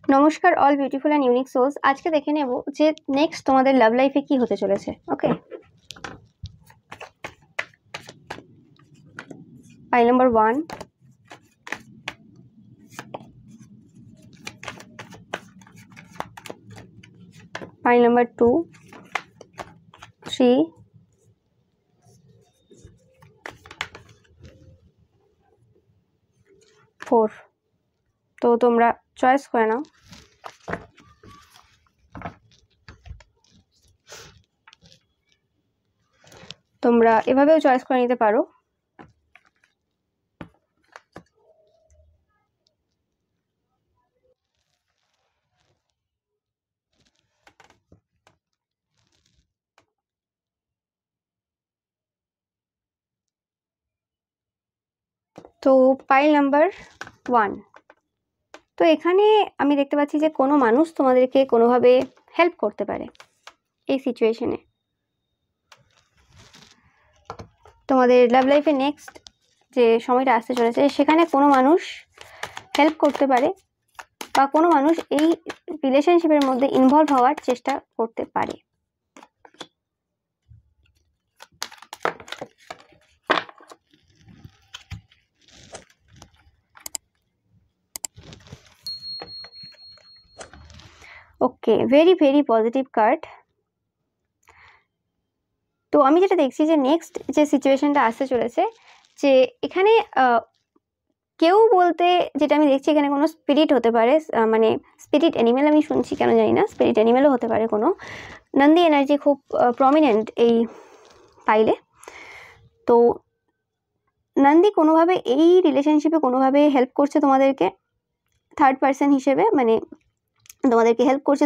নমস্কার all beautiful and unique souls. আজকে দেখে নেব যে নেক্সট তোমাদের লাভ লাইফে কি হতে চলেছে। ওকে, পাইল নাম্বার 1, পাইল নাম্বার 2, 3, 4। তো তোমরা চয়েস করে নাও। তোমরা এভাবেও চয়েস করে নিতে পারো। তো পাইল নাম্বার 1, তো এখানে আমি দেখতে পাচ্ছি যে কোনো মানুষ তোমাদেরকে কোনোভাবে হেল্প করতে পারে এই সিচুয়েশনে। তোমাদের লাভ লাইফে নেক্সট যে সময়টা আসতে চলেছে সেখানে কোনো মানুষ হেল্প করতে পারে বা কোনো মানুষ এই রিলেশনশিপের মধ্যে ইনভলভ হওয়ার চেষ্টা করতে পারে। ওকে, ভেরি ভেরি পজিটিভ কার্ড। তো আমি যেটা দেখছি যে নেক্সট যে সিচুয়েশনটা আসতে চলেছে যে এখানে কেউ বলতে যেটা আমি দেখছি এখানে কোনো স্পিরিট হতে পারে, মানে স্পিরিট অ্যানিমেল আমি শুনছি, কেন জানি না, স্পিরিট অ্যানিমেলও হতে পারে। কোনো নন্দী এনার্জি খুব প্রমিনেন্ট এই পাইলে। তো নন্দী কোনোভাবে এই রিলেশনশিপে কোনোভাবে হেল্প করছে তোমাদেরকে থার্ড পার্সন হিসেবে, মানে তোমাদেরকে হেল্প করছে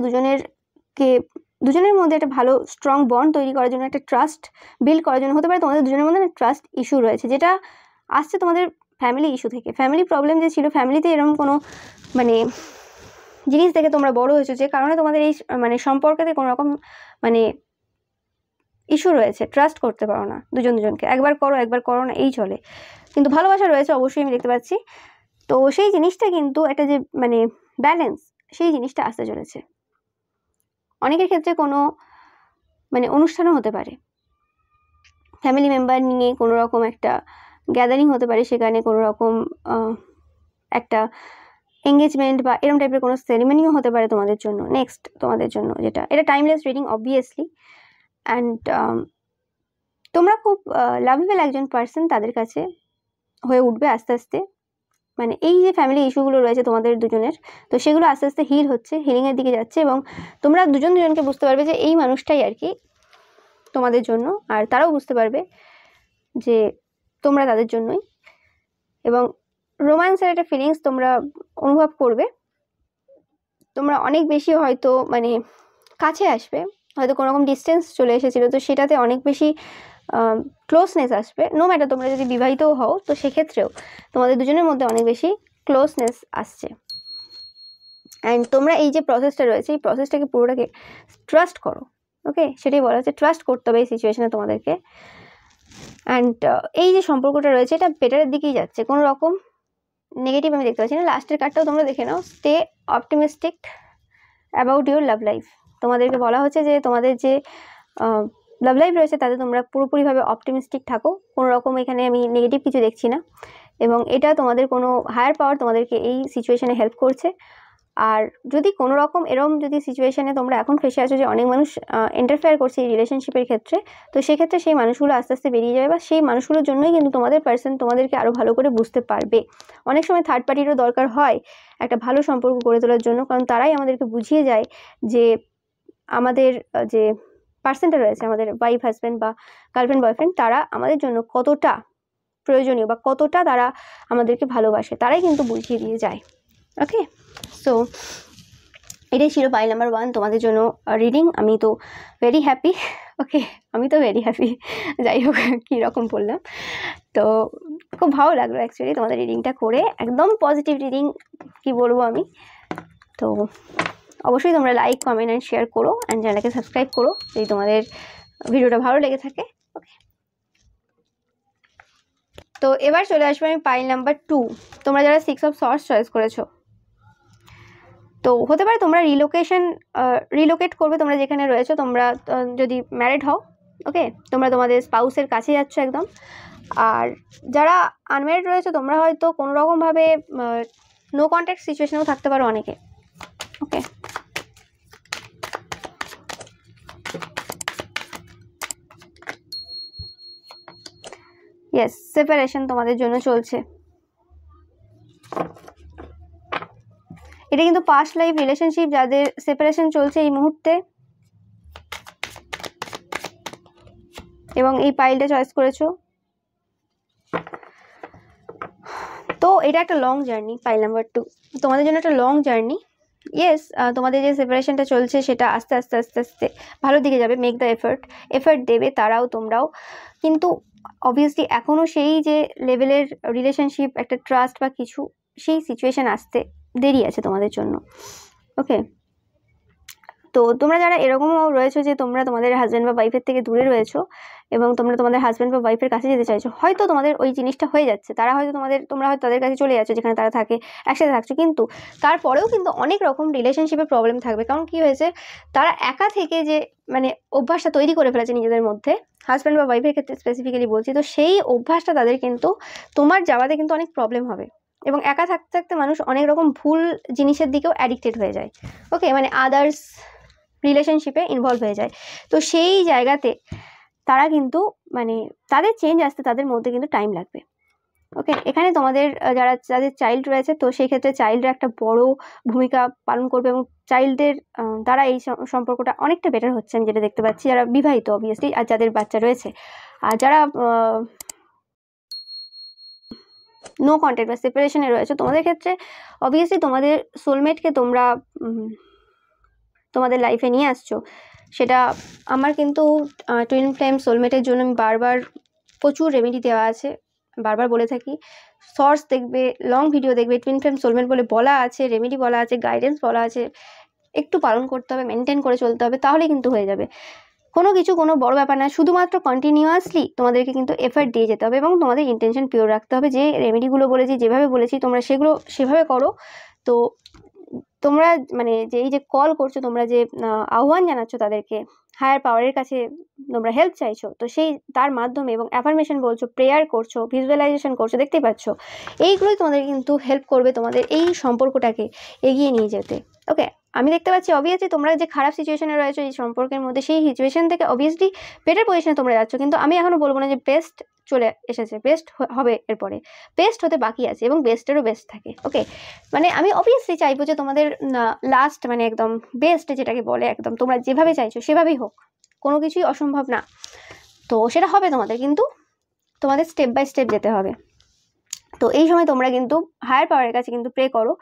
দুজনের মধ্যে একটা ভালো স্ট্রং বন্ড তৈরি করার জন্য, একটা ট্রাস্ট বিল্ড করার জন্য। হতে পারে তোমাদের দুজনের মধ্যে ট্রাস্ট ইস্যু রয়েছে, যেটা আসছে তোমাদের ফ্যামিলি ইস্যু থেকে। ফ্যামিলি প্রবলেম যে ছিল, ফ্যামিলিতে এরকম কোনো মানে জিনিস থেকে তোমরা বড় হয়েছো, যে কারণে তোমাদের এই মানে সম্পর্কেতে কোনো রকম মানে ইস্যু রয়েছে, ট্রাস্ট করতে পারো না দুজনকে, একবার করো না এই চলে, কিন্তু ভালোবাসা রয়েছে অবশ্যই আমি দেখতে পাচ্ছি। তো সেই জিনিসটা কিন্তু একটা যে মানে ব্যালেন্স, সেই জিনিসটা আসতে চলেছে। অনেকের ক্ষেত্রে কোনো মানে অনুষ্ঠানও হতে পারে, ফ্যামিলি মেম্বার নিয়ে কোনো রকম একটা গ্যাদারিং হতে পারে, সেখানে কোনো রকম একটা এঙ্গেজমেন্ট বা এরকম টাইপের কোনো সেরিমনিও হতে পারে তোমাদের জন্য নেক্সট, তোমাদের জন্য যেটা এটা টাইমলেস রিডিং অবভিয়াসলি। অ্যান্ড তোমরা খুব লাভেবল একজন পার্সন তাদের কাছে হয়ে উঠবে আস্তে আস্তে। মানে এই যে ফ্যামিলি ইস্যুগুলো রয়েছে তোমাদের দুজনের, তো সেগুলো আস্তে আস্তে হিল হচ্ছে, হিলিংয়ের দিকে যাচ্ছে, এবং তোমরা দুজনকে বুঝতে পারবে যে এই মানুষটাই আর কি তোমাদের জন্য, আর তারাও বুঝতে পারবে যে তোমরা তাদের জন্যই, এবং রোম্যান্সের একটা ফিলিংস তোমরা অনুভব করবে। তোমরা অনেক বেশি হয়তো মানে কাছে আসবে, হয়তো কোনো রকম ডিস্টেন্স চলে এসেছিলো, তো সেটাতে অনেক বেশি ক্লোজনেস আসবে। নো ম্যাটার তোমরা যদি বিবাহিতও হও, তো সেক্ষেত্রেও তোমাদের দুজনের মধ্যে অনেক বেশি ক্লোজনেস আসছে। অ্যান্ড তোমরা এই যে প্রসেসটা রয়েছে, এই প্রসেসটাকে পুরোটাকে ট্রাস্ট করো। ওকে, সেটাই বলা হচ্ছে, ট্রাস্ট করতে হবে এই সিচুয়েশনে তোমাদেরকে। অ্যান্ড এই যে সম্পর্কটা রয়েছে এটা বেটারের দিকেই যাচ্ছে, কোনো রকম নেগেটিভ আমি দেখতে পাচ্ছি না। লাস্টের কার্ডটাও তোমরা দেখে নাও, stay optimistic about your love life. তোমাদেরকে বলা হচ্ছে যে তোমাদের যে লাভ লাইফ রয়েছে তাতে তোমরা পুরোপুরিভাবে অপটিমিস্টিক থাকো, কোনো রকম এখানে আমি নেগেটিভ কিছু দেখছি না, এবং এটা তোমাদের কোনো হায়ার পাওয়ার তোমাদেরকে এই সিচুয়েশনে হেল্প করছে। আর যদি কোনো রকম এরকম যদি সিচুয়েশনে তোমরা এখন ফেসে আছো যে অনেক মানুষ ইন্টারফেয়ার করছে এই রিলেশনশিপের ক্ষেত্রে, তো সেক্ষেত্রে সেই মানুষগুলো আস্তে আস্তে বেরিয়ে যাবে, বা সেই মানুষগুলোর জন্যই কিন্তু তোমাদের পার্সন তোমাদেরকে আরও ভালো করে বুঝতে পারবে। অনেক সময় থার্ড পার্টিরও দরকার হয় একটা ভালো সম্পর্ক গড়ে তোলার জন্য, কারণ তারাই আমাদেরকে বুঝিয়ে যায় যে আমাদের যে পার্সনটা রয়েছে, আমাদের ওয়াইফ হাজব্যান্ড বা গার্লফ্রেন্ড বয়ফ্রেন্ড, তারা আমাদের জন্য কতটা প্রয়োজনীয় বা কতটা তারা আমাদেরকে ভালোবাসে, তারাই কিন্তু বুঝিয়ে দিয়ে যায়। ওকে, সো এটাই ছিল পাইল নাম্বার 1 তোমাদের জন্য রিডিং। আমি তো ভেরি হ্যাপি। ওকে, আমি তো ভেরি হ্যাপি, যাই হোক কীরকম বললাম। তো খুব ভালো লাগলো অ্যাকচুয়ালি তোমাদের রিডিংটা করে, একদম পজিটিভ রিডিং কি বলবো আমি। তো অবশ্যই তোমরা লাইক, কমেন্ট অ্যান্ড শেয়ার করো, অ্যান্ড চ্যানেলকে সাবস্ক্রাইব করো যদি তোমাদের ভিডিওটা ভালো লেগে থাকে। ওকে, তো এবার চলে আসবো আমি পাইল নাম্বার 2। তোমরা যারা 6 অফ সর্টস চয়েস করেছো, তো হতে পারে তোমরা রিলোকেট করবে, তোমরা যেখানে রয়েছো। তোমরা যদি ম্যারিড হও, ওকে, তোমরা তোমাদের স্পাউসের কাছে যাচ্ছ একদম। আর যারা আনম্যারিড রয়েছে তোমরা হয়তো কোনো রকমভাবে নো কন্ট্যাক্ট সিচুয়েশনেও থাকতে পারো অনেকে, ওকে। ইয়েস, সেপারেশন তোমাদের জন্য চলছে। এটা কিন্তু পাস্ট লাইফ রিলেশনশিপ যাদের সেপারেশন চলছে এই মুহূর্তে, এবং এই পাইলটা চয়েস করেছো। তো এটা একটা লং জার্নি, পাইল নাম্বার 2 তোমাদের জন্য একটা লং জার্নি। ইয়েস, তোমাদের যে সেপারেশনটা চলছে সেটা আস্তে আস্তে আস্তে আস্তে ভালো দিকে যাবে। মেক দ্য এফার্ট দেবে তারাও, তোমরাও। কিন্তু অবভিয়াসলি এখনও সেই যে লেভেলের রিলেশনশিপ, একটা ট্রাস্ট বা কিছু, সেই সিচুয়েশন আসতে দেরি আছে তোমাদের জন্য, ওকে। তো তোমরা যারা এরকমও রয়েছো যে তোমরা তোমাদের হাজব্যান্ড বা ওয়াইফের থেকে দূরে রয়েছো এবং তোমরা তোমাদের হাজব্যান্ড বা ওয়াইফের কাছে যেতে চাইছো, হয়তো তোমাদের ওই জিনিসটা হয়ে যাচ্ছে, তারা হয়তো তোমরা হয়তো তাদের কাছে চলে যাচ্ছ যেখানে তারা থাকে, একসাথে থাকছো, কিন্তু তারপরেও কিন্তু অনেক রকম রিলেশনশিপে প্রবলেম থাকবে। কারণ কি হয়েছে, তারা একা থেকে যে মানে অভ্যাসটা তৈরি করে ফেলেছে নিজেদের মধ্যে, হাজব্যান্ড বা ওয়াইফের ক্ষেত্রে স্পেসিফিক্যালি বলছি, তো সেই অভ্যাসটা তাদের কিন্তু তোমার যাওয়াতে কিন্তু অনেক প্রবলেম হবে। এবং একা থাকতে থাকতে মানুষ অনেক রকম ভুল জিনিসের দিকেও অ্যাডিক্টেড হয়ে যায়, ওকে, মানে আদার্স রিলেশনশিপে ইনভলভ হয়ে যায়। তো সেই জায়গাতে তারা কিন্তু মানে তাদের চেঞ্জ আসতে তাদের মধ্যে কিন্তু টাইম লাগবে, ওকে। এখানে তোমাদের যাদের চাইল্ড রয়েছে, তো সেই ক্ষেত্রে চাইল্ডরা একটা বড় ভূমিকা পালন করবে এবং চাইল্ডদের দ্বারা এই সম্পর্কটা অনেকটা বেটার হচ্ছে আমি যেটা দেখতে পাচ্ছি, যারা বিবাহিত অবভিয়াসলি, আর যাদের বাচ্চা রয়েছে। আর যারা নো কন্ট্যাক্ট বা সেপারেশনে রয়েছে, তোমাদের ক্ষেত্রে অবভিয়াসলি তোমাদের সোলমেটকে তোমরা তোমাদের লাইফে নিয়ে আসছো। সেটা আমার কিন্তু টুইন ফ্লেম সোলমেটের জন্য আমি বারবার প্রচুর রেমেডি দেওয়া আছে, বারবার বলে থাকি। শর্টস দেখবে, লং ভিডিও দেখবে, টুইন ফ্লেম সোলমেট বলে বলা আছে, রেমেডি বলা আছে, গাইডেন্স বলা আছে। একটু পালন করতে হবে, মেনটেন করে চলতে হবে, তাহলে কিন্তু হয়ে যাবে। কোনো বড় ব্যাপার না, শুধুমাত্র কন্টিনিউয়াসলি তোমাদেরকে কিন্তু এফার্ট দিয়ে যেতে হবে এবং তোমাদের ইন্টেনশন পিওর রাখতে হবে। যে রেমেডিগুলো বলেছি, যেভাবে বলেছি, তোমরা সেগুলো সেভাবে করো। তো তোমরা মানে যে এই যে কল করছো, তোমরা যে আহ্বান জানাচ্ছ তাদেরকে, হায়ার পাওয়ারের কাছে তোমরা হেল্প চাইছো, তো সেই তার মাধ্যমে এবং অ্যাফার্মেশন বলছো, প্রেয়ার করছো, ভিজুয়ালাইজেশন করছো, দেখতেই পাচ্ছ, এইগুলোই তোমাদের কিন্তু হেল্প করবে তোমাদের এই সম্পর্কটাকে এগিয়ে নিয়ে যেতে, ওকে। আমি দেখতে পাচ্ছি অবভিয়াসলি তোমরা যে খারাপ সিচুয়েশনে রয়েছো এই সম্পর্কের মধ্যে, সেই সিচুয়েশন থেকে অবভিয়াসলি বেটার পজিশনে তোমরা যাচ্ছ, কিন্তু আমি এখনো বলবো না যে বেস্ট চলে এসেছে, বেস্ট হবে, এরপরে বেস্ট হতে বাকি আছে এবং বেস্টেরও বেস্ট থাকে, ওকে। মানে আমি অবভিয়াসলি চাইবো যে তোমাদের লাস্ট মানে একদম বেস্ট যেটাকে বলে, একদম তোমরা যেভাবে চাইছো সেভাবেই হোক, কোনো কিছুই অসম্ভব না। তো সেটা হবে তোমাদের, কিন্তু তোমাদের স্টেপ বাই স্টেপ যেতে হবে। তো এই সময় তোমরা কিন্তু হায়ার পাওয়ারের কাছে কিন্তু প্রে করো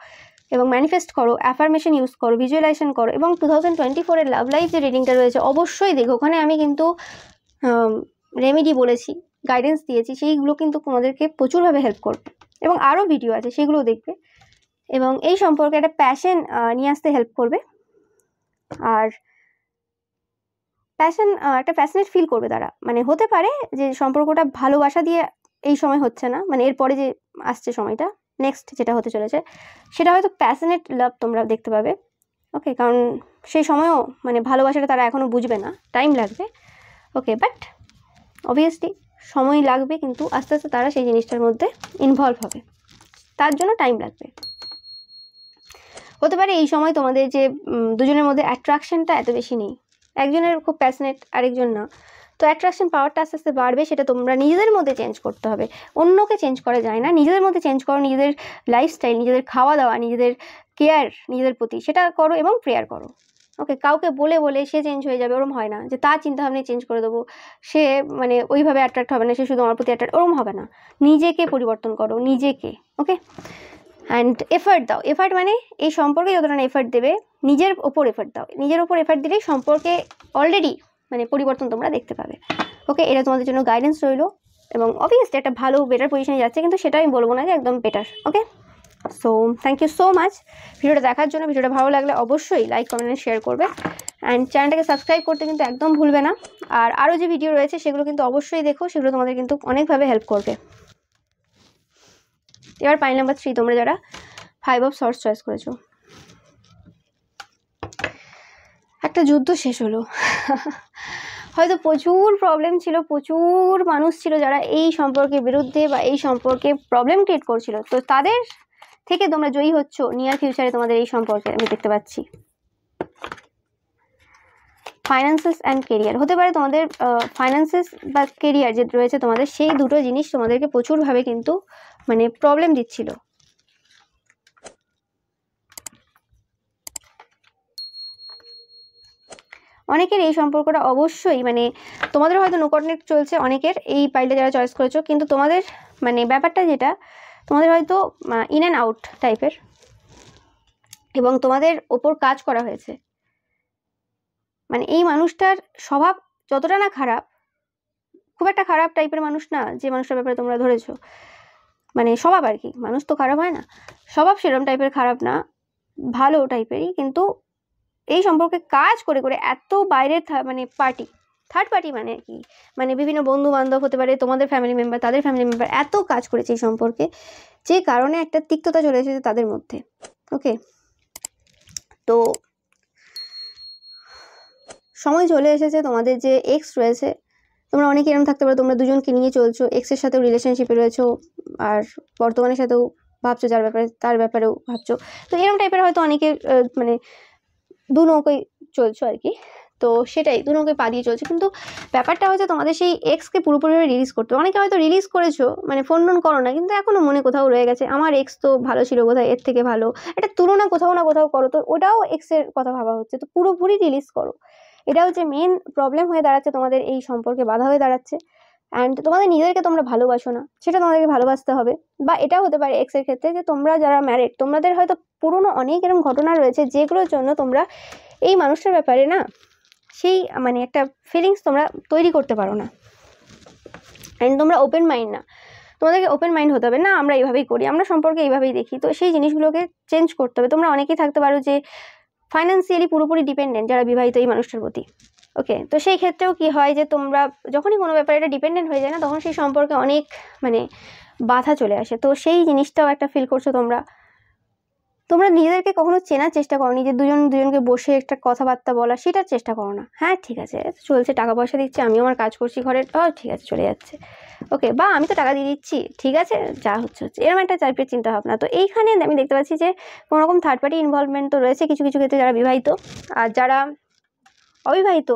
এবং ম্যানিফেস্ট করো, অ্যাফার্মেশন ইউজ করো, ভিজুয়ালাইজেশন করো, এবং 2024-এর লাভ লাইফ যে রিডিংটা রয়েছে অবশ্যই দেখো। ওখানে আমি কিন্তু রেমেডি বলেছি, গাইডেন্স দিয়েছি, সেইগুলো কিন্তু তোমাদেরকে প্রচুরভাবে হেল্প করবে। এবং আরও ভিডিও আছে, সেগুলোও দেখবে এবং এই সম্পর্কে একটা প্যাশন নিয়ে আসতে হেল্প করবে। আর একটা প্যাশনেট ফিল করবে তারা, মানে হতে পারে যে সম্পর্কটা ভালোবাসা দিয়ে এই সময় হচ্ছে না, মানে এরপরে যে আসছে সময়টা নেক্সট যেটা হতে চলেছে সেটা হয়তো প্যাশনেট লাভ তোমরা দেখতে পাবে, ওকে। কারণ সেই সময়ও মানে ভালোবাসাটা তারা এখনও বুঝবে না, টাইম লাগবে, ওকে। বাট অবভিয়াসলি সময় লাগবে, কিন্তু আস্তে আস্তে তারা সেই জিনিসটার মধ্যে ইনভলভ হবে, তার জন্য টাইম লাগবে। হতে পারে এই সময় তোমাদের যে দুজনের মধ্যে অ্যাট্রাকশনটা এত বেশি নেই, একজনের খুব প্যাশনেট আরেকজন না, তো অ্যাট্রাকশন পাওয়ারটা আস্তে আস্তে বাড়বে। সেটা তোমরা নিজেদের মধ্যে চেঞ্জ করতে হবে, অন্যকে চেঞ্জ করা যায় না, নিজেদের মধ্যে চেঞ্জ করো। নিজেদের লাইফস্টাইল, নিজেদের খাওয়া দাওয়া, নিজেদের কেয়ার নিজেদের প্রতি সেটা করো এবং প্রেয়ার করো, ওকে। কাউকে বলে বলে সে চেঞ্জ হয়ে যাবে ওরম হয় না, যে তার চিন্তাভাবনা চেঞ্জ করে দেবো, সে মানে ওইভাবে অ্যাট্রাক্ট হবে না, সে শুধু আমার প্রতি অ্যাট্রাক্ট, ওরম হবে না। নিজেকে পরিবর্তন করো, নিজেকে, ওকে। অ্যান্ড এফার্ট দাও, এফার্ট মানে এই সম্পর্কে যতটা না এফার্ট দেবে, নিজের ওপর এফার্ট দাও। নিজের ওপর এফার্ট দিলেই সম্পর্কে অলরেডি মানে পরিবর্তন তোমরা দেখতে পাবে, ওকে। এটা তোমাদের জন্য গাইডেন্স রইলো এবং অবভিয়াসলি একটা ভালো বেটার পজিশনে যাচ্ছে, কিন্তু সেটা আমি বলবো না যে একদম better, okay. So thank you so much ভিডিওটা দেখার জন্য। ভিডিওটা ভালো লাগলে অবশ্যই লাইক, কমেন্ট, শেয়ার করবে অ্যান্ড চ্যানেলটাকে সাবস্ক্রাইব করতে কিন্তু একদম ভুলবে না। আর আরও যে ভিডিও রয়েছে সেগুলো কিন্তু অবশ্যই দেখো, সেগুলো তোমাদের কিন্তু অনেকভাবে হেল্প করবে। এবার পাইল নাম্বার 3 তোমরা যারা 5 অফ সর্টস চয়েস করেছো, একটা যুদ্ধ শেষ হলো। হয়তো প্রচুর প্রবলেম ছিল, প্রচুর মানুষ ছিল যারা এই সম্পর্কের বিরুদ্ধে বা এই সম্পর্কে প্রবলেম ক্রিয়েট করছিল, তো তাদের থেকে তোমরা জয়ী হচ্ছ নিয়ার ফিউচারে তোমাদের এই সম্পর্কে আমি দেখতে পাচ্ছি। ফাইন্যান্সেস অ্যান্ড কেরিয়ার হতে পারে তোমাদের, ফাইন্যান্সেস বা কেরিয়ার যে রয়েছে তোমাদের, সেই দুটো জিনিস তোমাদেরকে প্রচুরভাবে কিন্তু মানে প্রবলেম দিচ্ছিল। অনেকের এই সম্পর্কটা অবশ্যই মানে তোমাদের হয়তো নো কন্ট্যাক্ট চলছে অনেকের, এই পাইলে যারা চয়েস করেছো, কিন্তু তোমাদের মানে ব্যাপারটা যেটা তোমাদের হয়তো ইন অ্যান্ড আউট টাইপের, এবং তোমাদের ওপর কাজ করা হয়েছে। মানে এই মানুষটার স্বভাব যতটা না খারাপ, খুব একটা খারাপ টাইপের মানুষ না যে মানুষটার ব্যাপারে তোমরা ধরেছো, মানে স্বভাব আর কি, মানুষ তো খারাপ হয় না, স্বভাব সেরকম টাইপের খারাপ না, ভালো টাইপেরই, কিন্তু এই সম্পর্কে কাজ করে করে এত বাইরের মানে পার্টি, থার্ড পার্টি মানে কি, মানে বিভিন্ন বন্ধু বান্ধব হতে পারে, তোমাদের ফ্যামিলি মেম্বার, তাদের ফ্যামিলি মেম্বার, এত কাজ করেছে এই সম্পর্কে, যে কারণে একটা তিক্ততা চলে এসেছে তাদের মধ্যে। ওকে, তো সময় চলে এসেছে তোমাদের যে এক্স রয়েছে, তোমরা অনেকে এরকম থাকতে পারো তোমরা দুজনকে নিয়ে চলছো, এক্সের সাথেও রিলেশনশিপে রয়েছো, আর বর্তমানের সাথেও ভাবছো, যার ব্যাপারে তার ব্যাপারেও ভাবছো, তো এরকম টাইপের হয়তো অনেকে মানে দু নৌকোয় চলছো আর কি। তো সেটাই, দু নৌকোয় পা দিয়ে চলছে, কিন্তু ব্যাপারটা হচ্ছে তোমাদের সেই এক্সকে পুরোপুরিভাবে রিলিজ করতে। অনেকে হয়তো রিলিজ করেছো, মানে ফোন টোন করো না, কিন্তু এখনো মনে কোথাও রয়ে গেছে আমার এক্স তো ভালো ছিল, কোথায় এর থেকে ভালো, এটা তুলনা কোথাও না কোথাও করো, তো ওটাও এক্সের কথা ভাবা হচ্ছে, তো পুরোপুরি রিলিজ করো। এটা হচ্ছে মেন প্রবলেম হয়ে দাঁড়াচ্ছে তোমাদের এই সম্পর্কে, বাধা হয়ে দাঁড়াচ্ছে। অ্যান্ড তোমাদের নিজেদেরকে তোমরা ভালোবাসো না, সেটা তোমাদেরকে ভালোবাসতে হবে। বা এটা হতে পারে এক্সের ক্ষেত্রে যে তোমরা যারা ম্যারিড, তোমাদের হয়তো পুরনো অনেক এরকম ঘটনা রয়েছে যেগুলোর জন্য তোমরা এই মানুষটার ব্যাপারে না সেই মানে একটা ফিলিংস তোমরা তৈরি করতে পারো না, অ্যান্ড তোমরা ওপেন মাইন্ড না। তোমাদেরকে ওপেন মাইন্ড হতে হবে, না আমরা এইভাবেই করি, আমরা সম্পর্কে এইভাবেই দেখি, তো সেই জিনিসগুলোকে চেঞ্জ করতে হবে। তোমরা অনেকেই থাকতে পারো যে ফাইন্যান্সিয়ালি পুরোপুরি ডিপেন্ডেন্ট যারা বিবাহিত এই মানুষটার প্রতি। ওকে, তো সেই ক্ষেত্রেও কি হয় যে তোমরা যখনই কোনো ব্যাপারে এটা ডিপেন্ডেন্ট হয়ে যায় না, তখন সেই সম্পর্কে অনেক মানে বাধা চলে আসে, তো সেই জিনিসটাও একটা ফিল করছো তোমরা। তোমরা নিজেদেরকে কখনো চেনার চেষ্টা করো, নিজের দুজন দুজনকে বসে একটা কথাবার্তা বলা, সেটার চেষ্টা করো না। হ্যাঁ ঠিক আছে, চলছে, টাকা পয়সা দিচ্ছে, আমি আমার কাজ করছি ঘরের, ঠিক আছে চলে যাচ্ছে, ওকে, বা আমি তো টাকা দিয়ে দিচ্ছি, ঠিক আছে যা হচ্ছে হচ্ছে, এরকম একটা টাইপের চিন্তা ভাবনা। তো এইখানে আমি দেখতে পাচ্ছি যে কোনো রকম থার্ড পার্টি ইনভলভমেন্ট তো রয়েছে কিছু কিছু ক্ষেত্রে, যারা বিবাহিত আর যারা অবিবাহিত।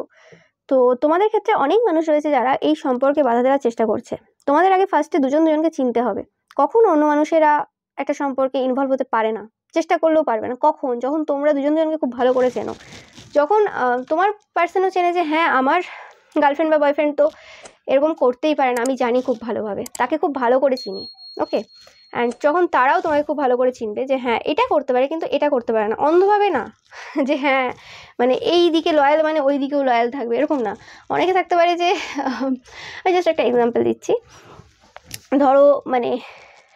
তো তোমাদের ক্ষেত্রে অনেক মানুষ রয়েছে যারা এই সম্পর্কে বাধা দেওয়ার চেষ্টা করছে। তোমাদের আগে ফার্স্টে দুজন দুজনকে চিনতে হবে। কখনো অন্য মানুষেরা একটা সম্পর্কে ইনভলভ হতে পারে না, চেষ্টা করলেও পারবে না। কখন? যখন তোমরা দুজন দুজনকে খুব ভালো করে চেনো, যখন তোমার পার্সনও চেনে যে হ্যাঁ আমার গার্লফ্রেন্ড বা বয়ফ্রেন্ড তো এরকম করতেই পারে না, আমি জানি খুব ভালোভাবে, তাকে খুব ভালো করে চিনি। ওকে, অ্যান্ড যখন তারাও তোমাকে খুব ভালো করে চিনবে যে হ্যাঁ এটা করতে পারে কিন্তু এটা করতে পারে না, অন্ধভাবে না যে হ্যাঁ মানে এই দিকে লয়াল মানে ওই দিকেও লয়াল থাকবে, এরকম না। অনেকে থাকতে পারে যে আমি জাস্ট একটা এক্সাম্পল দিচ্ছি, ধরো মানে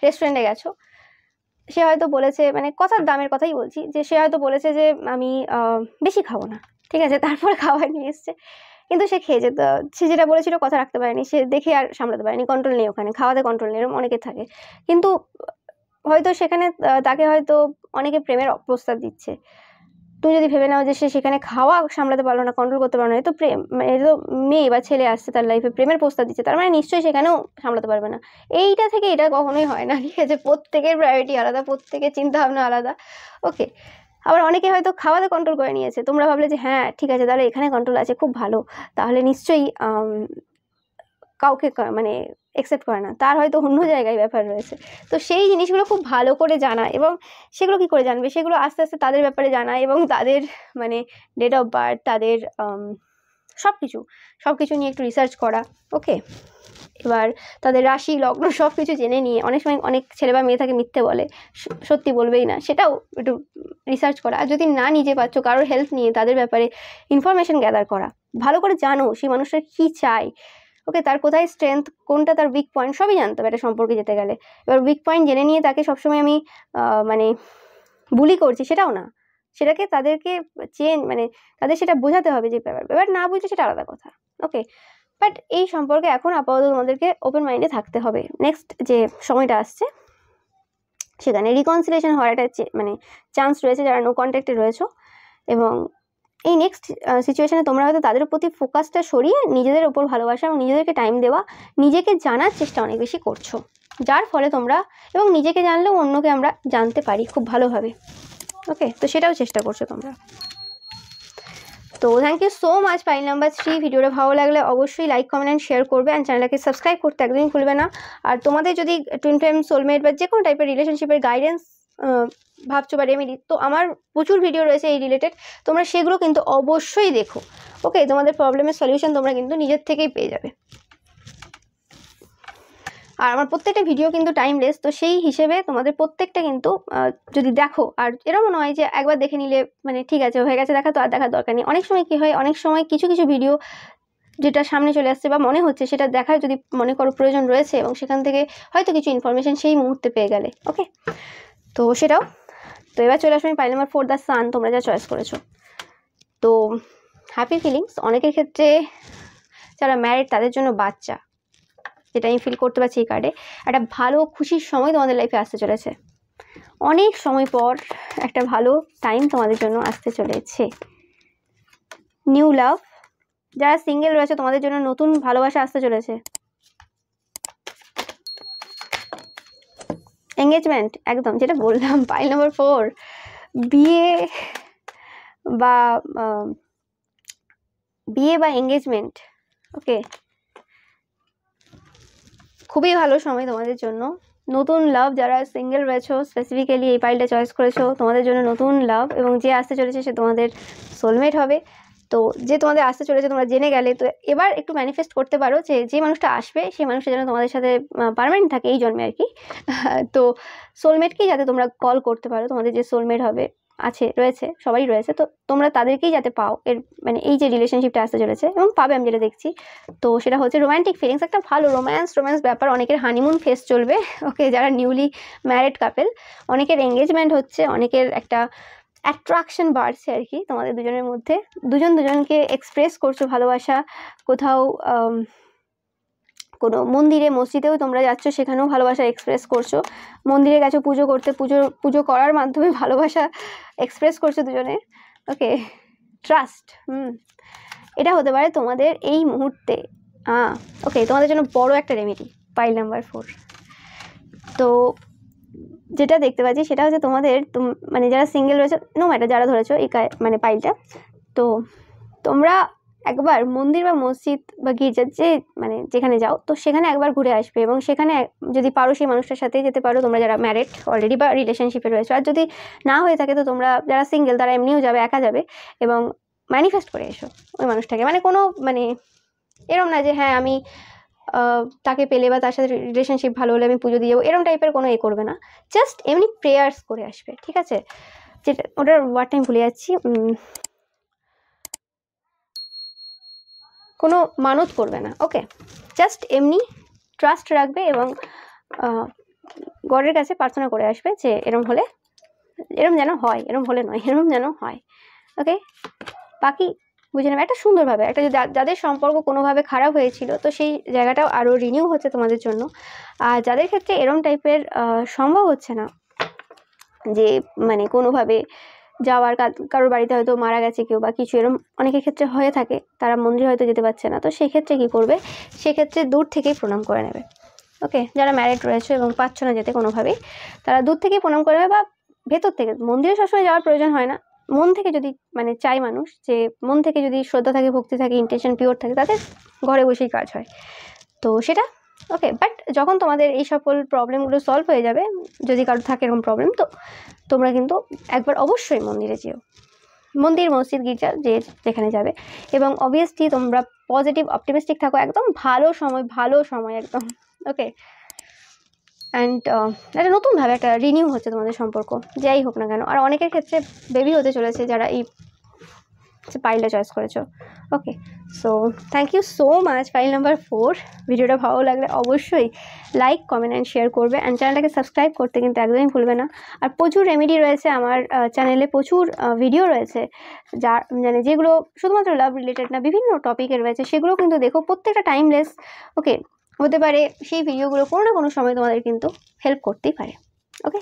রেস্টুরেন্টে গেছো, সে হয়তো বলেছে, মানে কথার দামের কথাই বলছি, যে সে হয়তো বলেছে যে আমি বেশি খাবো না, ঠিক আছে, তারপর খাবার নিয়ে এসছে, কিন্তু সে খেয়ে যেত, সে যেটা বলেছিল কথা রাখতে পারেনি, সে দেখে আর সামলাতে পারেনি, কন্ট্রোল নেই ওখানে, খাওয়াতে কন্ট্রোল নেই, এরকম অনেকে থাকে। কিন্তু হয়তো সেখানে তাকে হয়তো অনেকে প্রেমের প্রস্তাব দিচ্ছে, তুমি যদি ভেবে নাও যে সে সেখানে খাওয়া সামলাতে পারলো না, কন্ট্রোল করতে পারলো না, তো প্রেম মানে তো মেয়ে বা ছেলে আসছে তার লাইফে প্রেমের প্রস্তাব দিচ্ছে, তার মানে নিশ্চয়ই সেখানেও সামলাতে পারবে না। এইটা থেকে এটা কখনোই হয় না, ঠিক আছে, প্রত্যেকের প্রায়োরিটি আলাদা, প্রত্যেকের চিন্তাভাবনা আলাদা। ওকে, আবার অনেকে হয়তো খাওয়াতে কন্ট্রোল করে নিয়েছে, তোমরা ভাবলে যে হ্যাঁ ঠিক আছে তাহলে এখানে কন্ট্রোল আছে, খুব ভালো, তাহলে নিশ্চয়ই কাউকে মানে অ্যাকসেপ্ট করে না, তার হয়তো অন্য জায়গায় ব্যাপার রয়েছে। তো সেই জিনিসগুলো খুব ভালো করে জানা, এবং সেগুলো কী করে জানবে, সেগুলো আস্তে আস্তে তাদের ব্যাপারে জানা, এবং তাদের মানে ডেট অফ বার্থ, তাদের সব কিছু নিয়ে একটু রিসার্চ করা। ওকে, এবার তাদের রাশি লগ্ন সব কিছু জেনে নিয়ে, অনেক সময় অনেক ছেলে বা মেয়ে থাকে মিথ্যে বলে, সত্যি বলবেই না, সেটাও একটু রিসার্চ করা। আর যদি না নিজে পাচ্ছ, কারোর হেল্প নিয়ে তাদের ব্যাপারে ইনফরমেশন গ্যাদার করা, ভালো করে জানো সেই মানুষটা কী চায়। ওকে, তার কোথায় স্ট্রেংথ, কোনটা তার উইক পয়েন্ট, সবই জানতে হবে একটা সম্পর্কে যেতে গেলে। এবার উইক পয়েন্ট জেনে নিয়ে তাকে সবসময় আমি মানে বুলি করছি সেটাও না, সেটাকে তাদেরকে মানে তাদের সেটা বোঝাতে হবে যে ব্যাপার না বুঝলে সেটা আলাদা কথা। ওকে, বাট এই সম্পর্কে এখন আপাতত তোমাদেরকে ওপেন মাইন্ডে থাকতে হবে। নেক্সট যে সময়টা আসছে সেখানে রিকনসিলিয়েশন হওয়ার একটা মানে চান্স রয়েছে যারা নো কন্ট্যাক্টে রয়েছো, এবং এই নেক্সট সিচুয়েশনে তোমরা হয়তো তাদের প্রতি ফোকাসটা সরিয়ে নিজেদের ওপর ভালোবাসা এবং নিজেদেরকে টাইম দেওয়া, নিজেকে জানার চেষ্টা অনেক বেশি করছো, যার ফলে তোমরা, এবং নিজেকে জানলেও অন্যকে আমরা জানতে পারি খুব ভালোভাবে। ওকে, তো সেটাও চেষ্টা করছো তোমরা। তো thank you so much pile number 3। ভিডিওটা ভালো লাগলে অবশ্যই লাইক কমেন্ট অ্যান্ড শেয়ার করবে, অ্যান্ড চ্যানেলটাকে সাবস্ক্রাইব করতে একদমই ভুলবে না। আর তোমাদের যদি টুইন ফ্লেম, সোলমেট বা যে কোনো টাইপের রিলেশনশিপের গাইডেন্স ভাবছো বা রেমেডি, তো আমার প্রচুর ভিডিও রয়েছে এই রিলেটেড, তোমরা সেগুলো কিন্তু অবশ্যই দেখো। ওকে, তোমাদের প্রবলেমের সলিউশন তোমরা কিন্তু নিজের থেকেই পেয়ে যাবে। আর আমার প্রত্যেকটা ভিডিও কিন্তু টাইমলেস, তো সেই হিসেবে তোমাদের প্রত্যেকটা কিন্তু যদি দেখো, আর এরকম নয় যে একবার দেখে নিলে মানে ঠিক আছে হয়ে গেছে দেখা, তো আর দেখার দরকার নেই। অনেক সময় কী হয়, অনেক সময় কিছু কিছু ভিডিও যেটা সামনে চলে আসছে বা মনে হচ্ছে সেটা দেখার যদি মনে করো প্রয়োজন রয়েছে, এবং সেখান থেকে হয়তো কিছু ইনফরমেশন সেই মুহূর্তে পেয়ে গেলে। ওকে, তো সেটাও। তো এবার চলে আসবে পাইল নাম্বার 4 দ্য সান, তোমরা যা চয়েস করেছো। তো হ্যাপি ফিলিংস, অনেকের ক্ষেত্রে যারা ম্যারিড তাদের জন্য বাচ্চা, যেটা আমি ফিল করতে পারছি এই কার্ডে, একটা ভালো খুশির সময় তোমাদের লাইফে আসতে চলেছে। অনেক সময় পর একটা ভালো টাইম তোমাদের জন্য আসতে চলেছে। নিউ লাভ, যারা সিঙ্গেল রয়েছে তোমাদের জন্য নতুন ভালোবাসা আসতে চলেছে। এঙ্গেজমেন্ট, একদম যেটা বললাম, পাইল নাম্বার 4, বিয়ে বা এঙ্গেজমেন্ট। ওকে, খুবই ভালো সময় তোমাদের জন্য। নতুন লাভ, যারা সিঙ্গেল রয়েছো স্পেসিফিক্যালি এই পাইলটা চয়েস করেছো, তোমাদের জন্য নতুন লাভ, এবং যে আসতে চলেছে সে তোমাদের সোলমেট হবে। তো যে তোমাদের আসতে চলেছে তোমরা জেনে গেলে, তো এবার একটু ম্যানিফেস্ট করতে পারো যে যে মানুষটা আসবে সেই মানুষটা যেন তোমাদের সাথে পার্মানেন্ট থাকে এই জন্মে আর কি। তো সোলমেটকেই যাতে তোমরা কল করতে পারো, তোমাদের যে সোলমেট হবে রয়েছে, সবাই রয়েছে, তো তোমরা তাদেরকেই যাতে পাও, এর মানে এই যে রিলেশনশিপটা আসতে চলেছে, এবং পাবে আমি যেটা দেখছি। তো সেটা হচ্ছে রোম্যান্টিক ফিলিংস, একটা ভালো রোম্যান্স ব্যাপার। অনেকের হানিমুন ফেস চলবে। ওকে, যারা নিউলি ম্যারিড কাপেল, অনেকের এঙ্গেজমেন্ট হচ্ছে, অনেকের একটা অ্যাট্রাকশন বাড়ছে আর কি তোমাদের দুজনের মধ্যে, দুজনকে এক্সপ্রেস করছো ভালোবাসা। কোথাও কোনো মন্দিরে মসজিদেও তোমরা যাচ্ছ, সেখানেও ভালোবাসা এক্সপ্রেস করছো। মন্দিরে গেছো পুজো করতে, পুজো করার মাধ্যমে ভালোবাসা এক্সপ্রেস করছো দুজনে। ওকে, ট্রাস্ট, এটা হতে পারে তোমাদের এই মুহূর্তে। ওকে, তোমাদের জন্য বড় একটা রেমেডি, পাইল নাম্বার 4। তো যেটা দেখতে পাচ্ছি সেটা হচ্ছে তোমাদের মানে যারা সিঙ্গেল রয়েছে, নো ম্যাটার যারা ধরেছো এই মানে পাইলটা, তো তোমরা একবার মন্দির বা মসজিদ বা গির্জার মানে যেখানে যাও, তো সেখানে একবার ঘুরে আসবে, এবং সেখানে যদি পারো সেই মানুষটার সাথেই যেতে পারো, তোমরা যারা ম্যারিড অলরেডি বা রিলেশনশিপে রয়েছো। আর যদি না হয়ে থাকে তো তোমরা যারা সিঙ্গেল তারা এমনিও যাবে, একা যাবে, এবং ম্যানিফেস্ট করে এসো ওই মানুষটাকে। মানে কোনো মানে এরম না যে হ্যাঁ আমি তাকে পেলে বা তার সাথে রিলেশনশিপ ভালো হলে আমি পুজো দিয়ে যাবো, এরম টাইপের কোনো করবে না, জাস্ট এমনি প্রেয়ার্স করে আসবে, ঠিক আছে? যেটা ওটার ওয়ার্ডটা আমি ভুলে যাচ্ছি, কোনো মানত করবে না। ওকে, জাস্ট এমনি ট্রাস্ট রাখবে, এবং গডের কাছে প্রার্থনা করে আসবে যে এরম হলে এরম যেন হয়, এরম হলে নয়, এরম যেন হয়। ওকে, বাকি বুঝে নেবে একটা সুন্দরভাবে, একটা যাদের সম্পর্ক কোনোভাবে খারাপ হয়েছিল, তো সেই জায়গাটাও আরও রিনিউ হচ্ছে তোমাদের জন্য। আর যাদের ক্ষেত্রে এরম টাইপের সম্ভব হচ্ছে না, যে মানে কোনোভাবে যাওয়ার, কারোর বাড়িতে হয়তো মারা গেছে কেউ বা কিছু, এরম অনেকের ক্ষেত্রে হয়ে থাকে, তারা মন্দিরে হয়তো যেতে পারছে না, তো সেক্ষেত্রে কী করবে, সেক্ষেত্রে দূর থেকেই প্রণাম করে নেবে। ওকে, যারা ম্যারিড রয়েছে এবং পাচ্ছ না যেতে কোনোভাবেই, তারা দূর থেকেই প্রণাম করে নেবে, বা ভেতর থেকে, মন্দিরে সবসময় যাওয়ার প্রয়োজন হয় না, মন থেকে যদি মানে চাই মানুষ, যে মন থেকে যদি শ্রদ্ধা থাকে, ভক্তি থাকে, ইন্টেনশন পিওর থাকে, তাদের ঘরে বসেই কাজ হয়। তো সেটা ওকে, বাট যখন তোমাদের এই সকল প্রবলেমগুলো সলভ হয়ে যাবে, যদি কারো থাকে এরকম প্রবলেম, তো তোমরা কিন্তু একবার অবশ্যই মন্দিরে যেও, মন্দির মসজিদ গির্জা যেখানে যাবে, এবং অবভিয়াসলি তোমরা পজিটিভ অপটিমিস্টিক থাকো, একদম ভালো সময় একদম। ওকে, অ্যান্ড একটা নতুনভাবে একটা রিনিউ হচ্ছে তোমাদের সম্পর্ক, যাই হোক না কেন। আর অনেকের ক্ষেত্রে বেবি হতে চলেছে যারা এই পাইলটা চয়েস করেছো। Okay, so thank you so much pile number 4। ভিডিওটা ভালো লাগলে অবশ্যই লাইক কমেন্ট অ্যান্ড শেয়ার করবে, অ্যান্ড চ্যানেলটাকে সাবস্ক্রাইব করতে কিন্তু একদমই ভুলবে না। আর প্রচুর রেমেডি রয়েছে আমার চ্যানেলে, প্রচুর ভিডিও রয়েছে যা মানে যেগুলো শুধুমাত্র লাভ রিলেটেড না, বিভিন্ন টপিকের রয়েছে, সেগুলো কিন্তু দেখো, প্রত্যেকটা টাইমলেস। ওকে, হতে পারে সেই ভিডিওগুলো কোনো না কোনো সময় তোমাদের কিন্তু হেল্প করতেই পারে। ওকে।